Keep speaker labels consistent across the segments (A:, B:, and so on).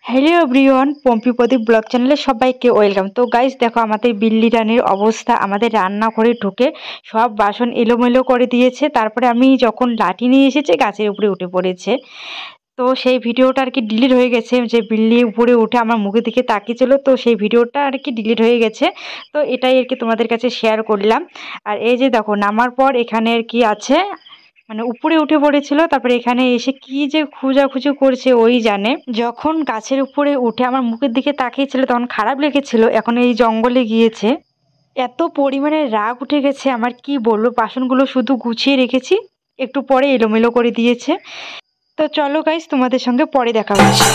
A: Hello everyone, Pompi প্রদীপ blog চ্যানেলে সবাইকে welcome. তো গাইস দেখো আমাদের বিল্লি রানীর অবস্থা, আমাদের রান্নাঘরে ঢুকে সব বাসন এলোমেলো করে দিয়েছে। তারপরে আমি যখন লাঠি নিয়ে এসেছি গাছের উপরে উঠে পড়েছে। তো সেই ভিডিওটা আর কি ডিলিট হয়ে গেছে, যে বিল্লি উপরে উঠে আমার মুখের দিকে তাকিয়েছিল, তো সেই ভিডিওটা আর কি ডিলিট হয়ে গেছে। তো এটাই আর কি তোমাদের কাছে শেয়ার করলাম। আর এই যে দেখো নামার পর এখানে আর কি আছে, মানে উপরে উঠে পড়েছিল, তারপরে এখানে এসে কি যে খোঁজাখুঁজি করছে ওই জানে। যখন গাছের উপরে উঠে আমার মুখের দিকে তাকিয়েছিল তখন খারাপ লেগেছিল, এখন এই জঙ্গলে গিয়েছে। এত পরিমাণে রাগ উঠে গেছে আমার, কি বলবো। বাসনগুলো শুধু গুছিয়ে রেখেছি, একটু পরে এলোমেলো করে দিয়েছে। তো চলো গাইস, তোমাদের সঙ্গে পরে দেখা হচ্ছে।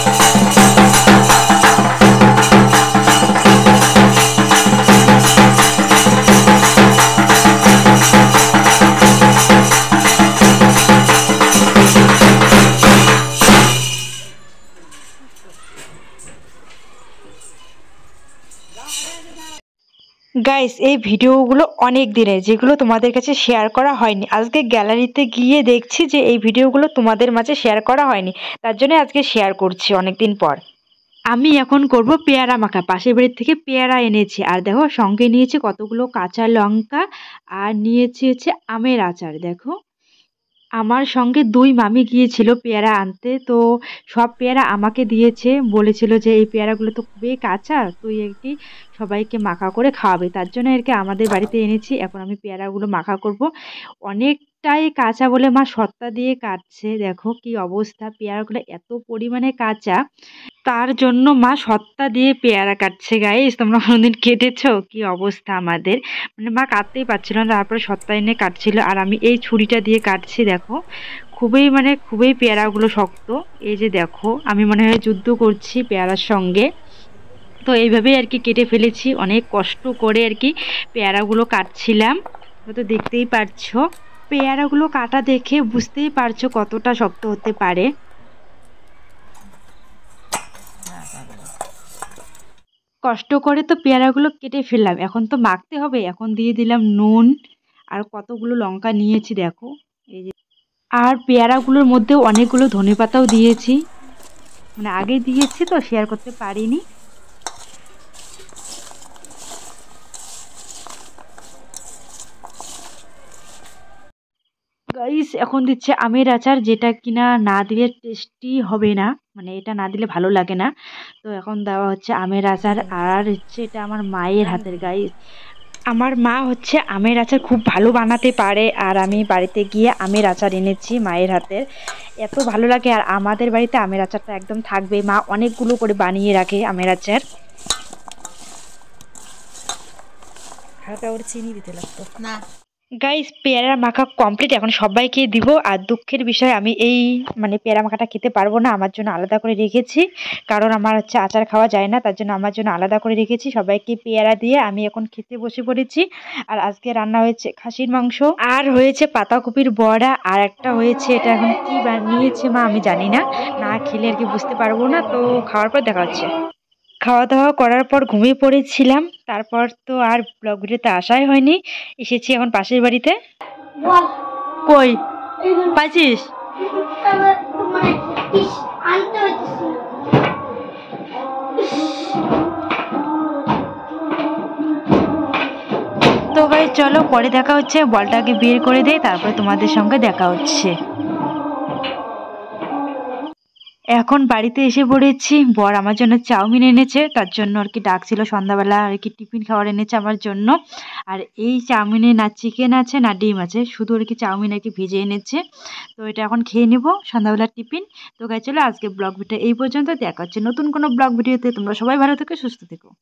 A: গাইস এই ভিডিওগুলো অনেক দিনের, যেগুলো তোমাদের কাছে শেয়ার করা হয়নি। আজকে গ্যালারিতে গিয়ে দেখছি যে এই ভিডিওগুলো তোমাদের মাঝে শেয়ার করা হয়নি, তার জন্য আজকে শেয়ার করছি অনেকদিন পর। আমি এখন করব পেয়ারা মাখা। পাশের বাড়ির থেকে পেয়ারা এনেছি, আর দেখো সঙ্গে নিয়েছি কতগুলো কাঁচা লঙ্কা, আর নিয়েছি হচ্ছে আমের আচার। দেখো আমার সঙ্গে ২ মামি গিয়েছিল পেয়ারা আনতে, তো সব পেয়ারা আমাকে দিয়েছে। বলেছিল যে এই পেয়ারাগুলো তো খুবই কাঁচা, তুই একটি সবাইকে মাখা করে খাওয়াবে, তার জন্য আর কি আমাদের বাড়িতে এনেছি। এখন আমি পেয়ারাগুলো মাখা করব। অনেকটাই কাঁচা বলে মা সত্তা দিয়ে কাটছে। দেখো কি অবস্থা, পেয়ারাগুলো এত পরিমাণে কাঁচা, তার জন্য মা সত্তা দিয়ে পেয়ারা কাটছে। গাইস তোমরা কোনোদিন কেটেছো? কি অবস্থা আমাদের, মানে মা কাটতেই পারছিল না, তারপরে সত্তা এনে কাটছিল, আর আমি এই ছুরিটা দিয়ে কাটছি। দেখো খুবই পেয়ারাগুলো শক্ত। এই যে দেখো আমি মনে হয় যুদ্ধ করছি পেয়ারার সঙ্গে। তো এইভাবেই আর কি কেটে ফেলেছি, অনেক কষ্ট করে আর কি পেয়ারাগুলো কাটছিলাম। তো দেখতেই পারছো, পেয়ারাগুলো কাটা দেখে বুঝতেই পারছো কতটা শক্ত হতে পারে। কষ্ট করে তো পেয়ারাগুলো কেটে ফেললাম, এখন তো মাখতে হবে। এখন দিয়ে দিলাম নুন, আর কতগুলো লঙ্কা নিয়েছি দেখো, এই যে। আর পেয়ারাগুলোর মধ্যে অনেকগুলো ধনেপাতাও দিয়েছি, মানে আগে দিয়েছি তো শেয়ার করতে পারিনি। গাইস এখন দিচ্ছে আমের আচার, যেটা কিনা না দিলে টেস্টি হবে না, মানে এটা না দিলে ভালো লাগে না। তো এখন দেওয়া হচ্ছে আমের আচার, আর হচ্ছে এটা আমার মায়ের হাতের। গাইস আমার মা হচ্ছে আমের আচার খুব ভালো বানাতে পারে, আর আমি বাড়িতে গিয়ে আমের আচার এনেছি মায়ের হাতের, এত ভালো লাগে। আর আমাদের বাড়িতে আমের আচারটা একদম থাকবে, মা অনেকগুলো করে বানিয়ে রাখে আমের আচার।
B: হালকা করে চিনি দিতে লাগতো না।
A: গাইস পেয়ারা মাখা কমপ্লিট, এখন সবাইকে দিব। আর দুঃখের বিষয় আমি এই মানে পেয়ারা মাখাটা খেতে পারবো না, আমার জন্য আলাদা করে রেখেছি, কারণ আমার হচ্ছে আচার খাওয়া যায় না, তার জন্য আমার জন্য আলাদা করে রেখেছি। সবাইকে পেয়ারা দিয়ে আমি এখন খেতে বসে পড়েছি। আর আজকে রান্না হয়েছে খাসির মাংস, আর হয়েছে পাতাকপির বড়া, আর একটা হয়েছে, এটা এখন কি বানিয়েছে মা আমি জানি না, না খেলে আর কি বুঝতে পারবো না। তো খাওয়ার পর দেখা হচ্ছে। খাওয়া দাওয়া করার পর ঘুমিয়ে পড়েছিলাম, তারপর তো আর ব্লগ ভিডিওতে আসাই হয়নি। এসেছি এখন পাশের বাড়িতে। কই পাইছিস? তো ভাই চলো পরে দেখা হচ্ছে, বলটাকে বের করে দেই, তারপরে তোমাদের সঙ্গে দেখা হচ্ছে। এখন বাড়িতে এসে পড়েছি, বর আমার জন্য চাউমিন এনেছে, তার জন্য আর কি ডাকছিল সন্ধ্যাবেলা আর কি টিফিন খাবার এনেছে আমার জন্য। আর এই চাউমিনে না চিকেন আছে না ডিম আছে, শুধু আর কি চাউমিন আর কি ভেজে এনেছে। তো এটা এখন খেয়ে নেবো সন্ধ্যাবেলার টিফিন। তো গাই চলো আজকে ব্লগ ভিডিও এই পর্যন্ত, দেখা হচ্ছে নতুন কোনো ব্লগ ভিডিওতে। তোমরা সবাই ভালো থেকো, সুস্থ থেকো।